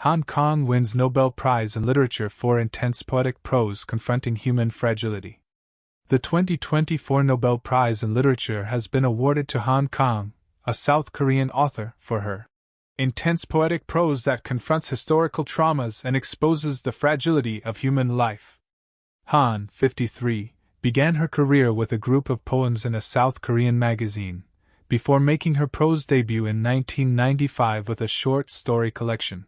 Han Kang wins Nobel Prize in Literature for intense poetic prose confronting human fragility. The 2024 Nobel Prize in Literature has been awarded to Han Kang, a South Korean author, for her intense poetic prose that confronts historical traumas and exposes the fragility of human life. Han, 53, began her career with a group of poems in a South Korean magazine, before making her prose debut in 1995 with a short story collection.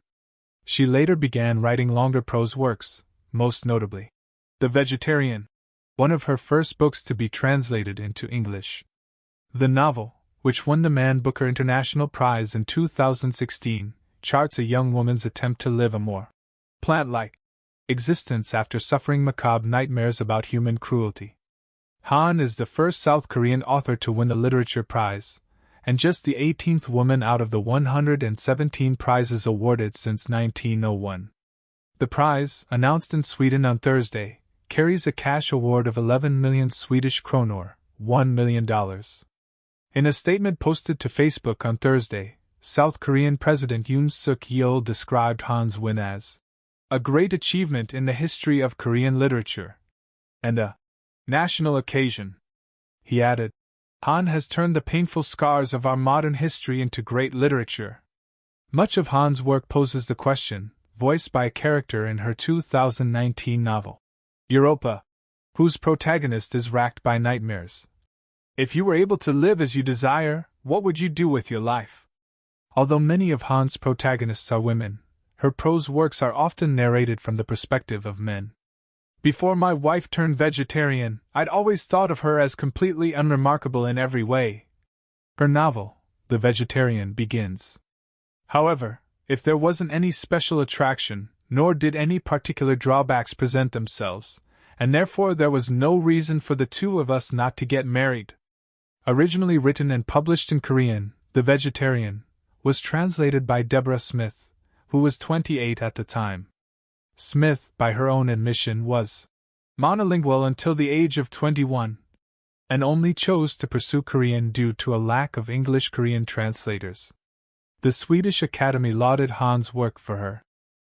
She later began writing longer prose works, most notably The Vegetarian, one of her first books to be translated into English. The novel, which won the Man Booker International Prize in 2016, charts a young woman's attempt to live a more plant-like existence after suffering macabre nightmares about human cruelty. Han is the first South Korean author to win the Literature Prize, and just the 18th woman out of the 117 prizes awarded since 1901. The prize, announced in Sweden on Thursday, carries a cash award of 11 million Swedish kronor, $1 million. In a statement posted to Facebook on Thursday, South Korean President Yoon Suk-yeol described Han's win as a great achievement in the history of Korean literature and a national occasion. He added, Han has turned the painful scars of our modern history into great literature. Much of Han's work poses the question, voiced by a character in her 2019 novel, Europa, whose protagonist is racked by nightmares. If you were able to live as you desire, what would you do with your life? Although many of Han's protagonists are women, her prose works are often narrated from the perspective of men. Before my wife turned vegetarian, I'd always thought of her as completely unremarkable in every way. Her novel, The Vegetarian, begins. However, if there wasn't any special attraction, nor did any particular drawbacks present themselves, and therefore there was no reason for the two of us not to get married. Originally written and published in Korean, The Vegetarian was translated by Deborah Smith, who was 28 at the time. Smith, by her own admission, was monolingual until the age of 21, and only chose to pursue Korean due to a lack of English-Korean translators. The Swedish Academy lauded Han's work for her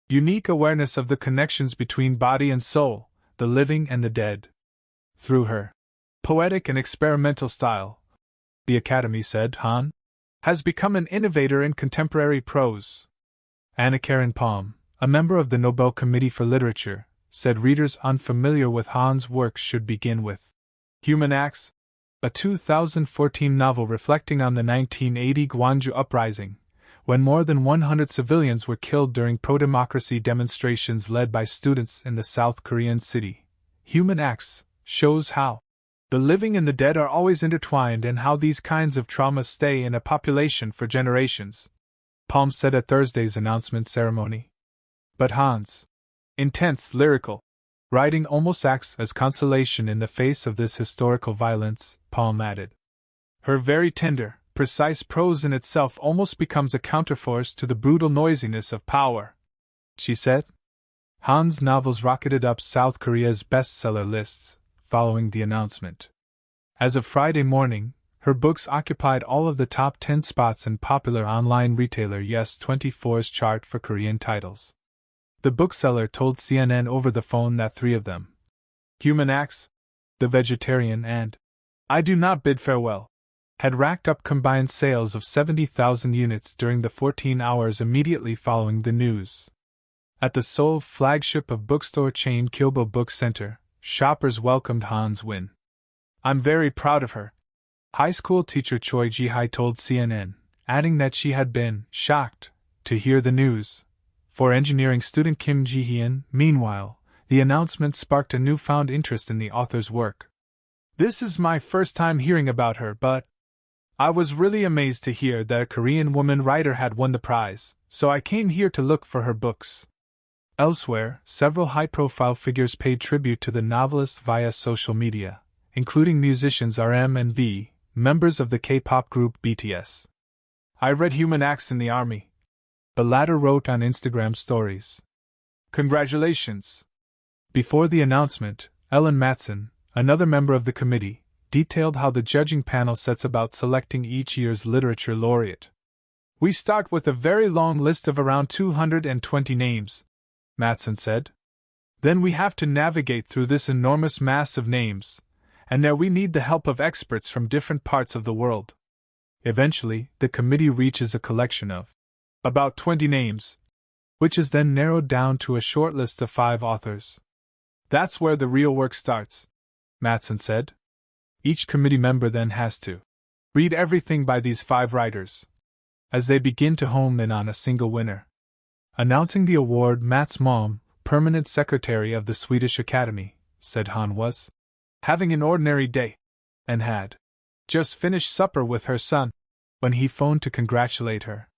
unique awareness of the connections between body and soul, the living and the dead. Through her poetic and experimental style, the Academy said, Han has become an innovator in contemporary prose. Anna Karen Palm, a member of the Nobel Committee for Literature, said readers unfamiliar with Han's work should begin with Human Acts, a 2014 novel reflecting on the 1980 Gwangju uprising, when more than 100 civilians were killed during pro-democracy demonstrations led by students in the South Korean city. Human Acts shows how the living and the dead are always intertwined and how these kinds of traumas stay in a population for generations, Palm said at Thursday's announcement ceremony. But Han's intense, lyrical writing almost acts as consolation in the face of this historical violence, Palm added. Her very tender, precise prose in itself almost becomes a counterforce to the brutal noisiness of power, she said. Han's novels rocketed up South Korea's bestseller lists following the announcement. As of Friday morning, her books occupied all of the top 10 spots in popular online retailer Yes24's chart for Korean titles. The bookseller told CNN over the phone that three of them, Human Acts, The Vegetarian, and I Do Not Bid Farewell, had racked up combined sales of 70,000 units during the 14 hours immediately following the news. At the Seoul flagship of bookstore chain Kyobo Book Center, shoppers welcomed Han's win. I'm very proud of her, high school teacher Choi Ji-hai told CNN, adding that she had been shocked to hear the news. For engineering student Kim Ji-hyun, meanwhile, the announcement sparked a newfound interest in the author's work. This is my first time hearing about her, but I was really amazed to hear that a Korean woman writer had won the prize, so I came here to look for her books. Elsewhere, several high-profile figures paid tribute to the novelist via social media, including musicians RM and V, members of the K-pop group BTS. I read Human Acts in the army, the latter wrote on Instagram stories. Congratulations! Before the announcement, Ellen Matson, another member of the committee, detailed how the judging panel sets about selecting each year's literature laureate. We start with a very long list of around 220 names, Matson said. Then we have to navigate through this enormous mass of names, and there we need the help of experts from different parts of the world. Eventually, the committee reaches a collection of about 20 names, which is then narrowed down to a short list of 5 authors. That's where the real work starts, Matson said. Each committee member then has to read everything by these 5 writers, as they begin to home in on a single winner. Announcing the award, Mats mom, permanent secretary of the Swedish Academy, said Han was having an ordinary day, and had just finished supper with her son, when he phoned to congratulate her.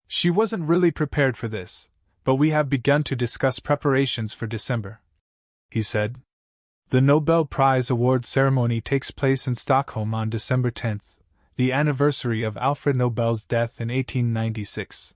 She wasn't really prepared for this, but we have begun to discuss preparations for December, he said. The Nobel Prize award ceremony takes place in Stockholm on December 10th, the anniversary of Alfred Nobel's death in 1896.